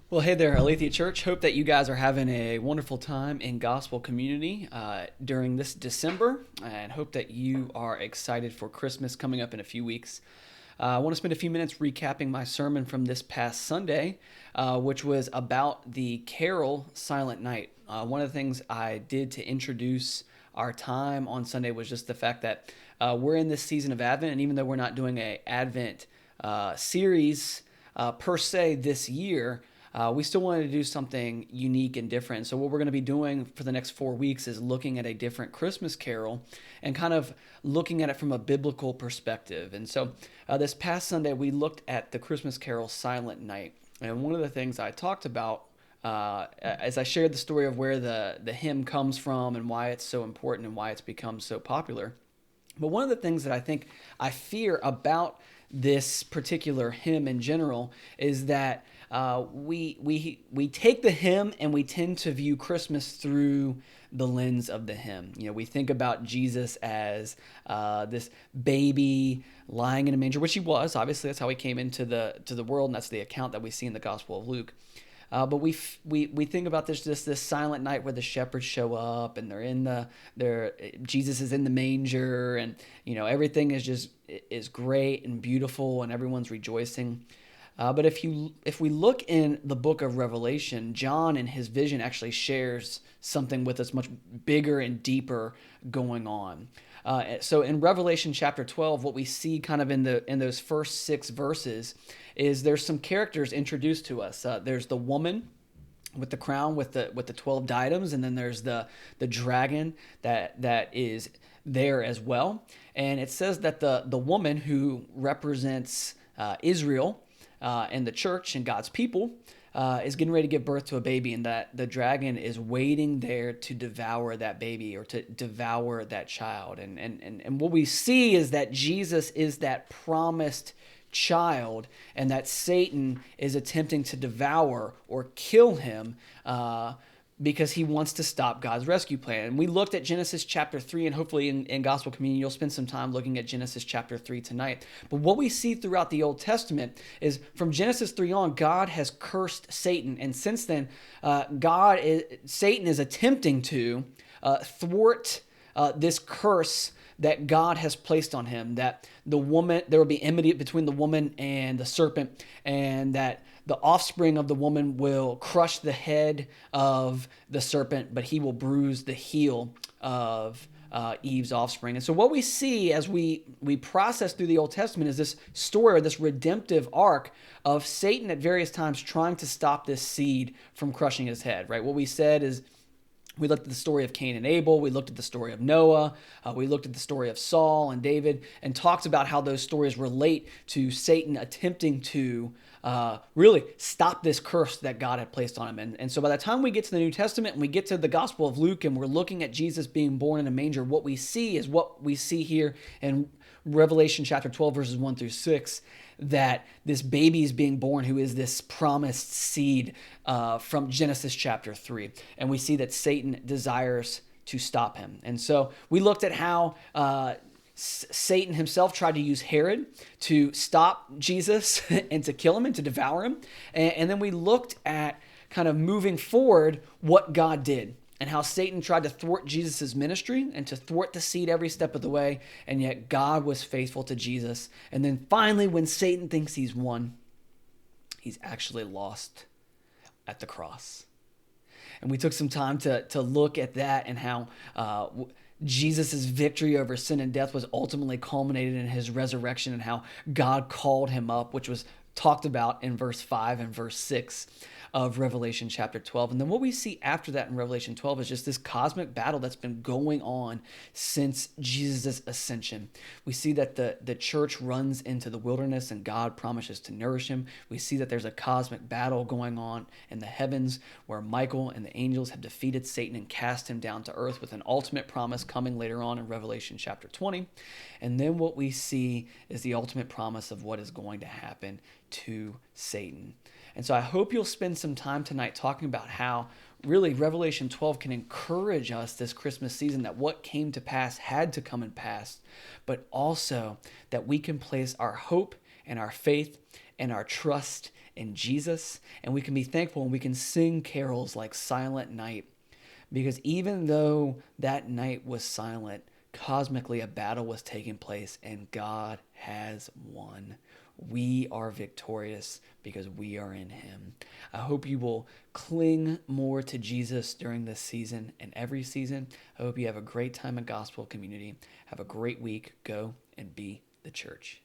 Well, hey there, Aletheia Church. Hope that you guys are having a wonderful time in gospel community during this December, and hope that you are excited for Christmas coming up in a few weeks. I want to spend a few minutes recapping my sermon from this past Sunday, which was about the carol Silent Night. One of the things I did to introduce our time on Sunday was just the fact that we're in this season of Advent, and even though we're not doing a Advent series per se this year, we still wanted to do something unique and different. So what we're going to be doing for the next 4 weeks is looking at a different Christmas carol and kind of looking at it from a biblical perspective. And so this past Sunday, we looked at the Christmas carol Silent Night. And one of the things I talked about as I shared the story of where the hymn comes from and why it's so important and why it's become so popular. But one of the things that I fear about this particular hymn in general is that we take the hymn and we tend to view Christmas through the lens of the hymn. You know, we think about Jesus as this baby lying in a manger, which he was. Obviously, that's how he came into the world, and that's the account that we see in the Gospel of Luke. But we think about this silent night where the shepherds show up and Jesus is in the manger, and everything is great and beautiful and everyone's rejoicing. But if we look in the book of Revelation, John in his vision actually shares something with us much bigger and deeper going on. So in Revelation chapter 12, what we see kind of in those first 6 verses is there's some characters introduced to us. There's the woman with the crown with the 12 diadems, and then there's the dragon that is there as well. And it says that the woman who represents Israel and the church and God's people is getting ready to give birth to a baby, and that the dragon is waiting there to devour that baby or to devour that child. And what we see is that Jesus is that promised child, and that Satan is attempting to devour or kill him because he wants to stop God's rescue plan. And we looked at Genesis chapter 3, and hopefully in Gospel Communion, you'll spend some time looking at Genesis chapter 3 tonight. But what we see throughout the Old Testament is from Genesis 3 on, God has cursed Satan. And since then, Satan is attempting to thwart this curse that God has placed on him, that there will be enmity between the woman and the serpent, and that the offspring of the woman will crush the head of the serpent, but he will bruise the heel of Eve's offspring. And so what we see as we process through the Old Testament is this story, or this redemptive arc of Satan at various times trying to stop this seed from crushing his head, right? What we said is, we looked at the story of Cain and Abel. We looked at the story of Noah. We looked at the story of Saul and David, and talked about how those stories relate to Satan attempting to really stop this curse that God had placed on him. And so by the time we get to the New Testament and we get to the Gospel of Luke and we're looking at Jesus being born in a manger, what we see is what we see here in Revelation chapter 12, verses 1 through 6, that this baby is being born who is this promised seed from Genesis chapter 3. And we see that Satan desires to stop him. And so we looked at how Satan himself tried to use Herod to stop Jesus and to kill him and to devour him. And then we looked at kind of moving forward what God did, and how Satan tried to thwart Jesus' ministry and to thwart the seed every step of the way, and yet God was faithful to Jesus. And then finally, when Satan thinks he's won, he's actually lost at the cross. And we took some time to look at that, and how Jesus' victory over sin and death was ultimately culminated in his resurrection, and how God called him up, which was talked about in verse 5 and verse 6 of Revelation chapter 12. And then what we see after that in Revelation 12 is just this cosmic battle that's been going on since Jesus' ascension. We see that the church runs into the wilderness and God promises to nourish him. We see that there's a cosmic battle going on in the heavens where Michael and the angels have defeated Satan and cast him down to earth, with an ultimate promise coming later on in Revelation chapter 20. And then what we see is the ultimate promise of what is going to happen to Satan. And so I hope you'll spend some time tonight talking about how really Revelation 12 can encourage us this Christmas season, that what came to pass had to come and pass, but also that we can place our hope and our faith and our trust in Jesus, and we can be thankful and we can sing carols like Silent Night, because even though that night was silent, cosmically a battle was taking place and God has won. We are victorious because we are in him. I hope you will cling more to Jesus during this season and every season. I hope you have a great time at Gospel Community. Have a great week. Go and be the church.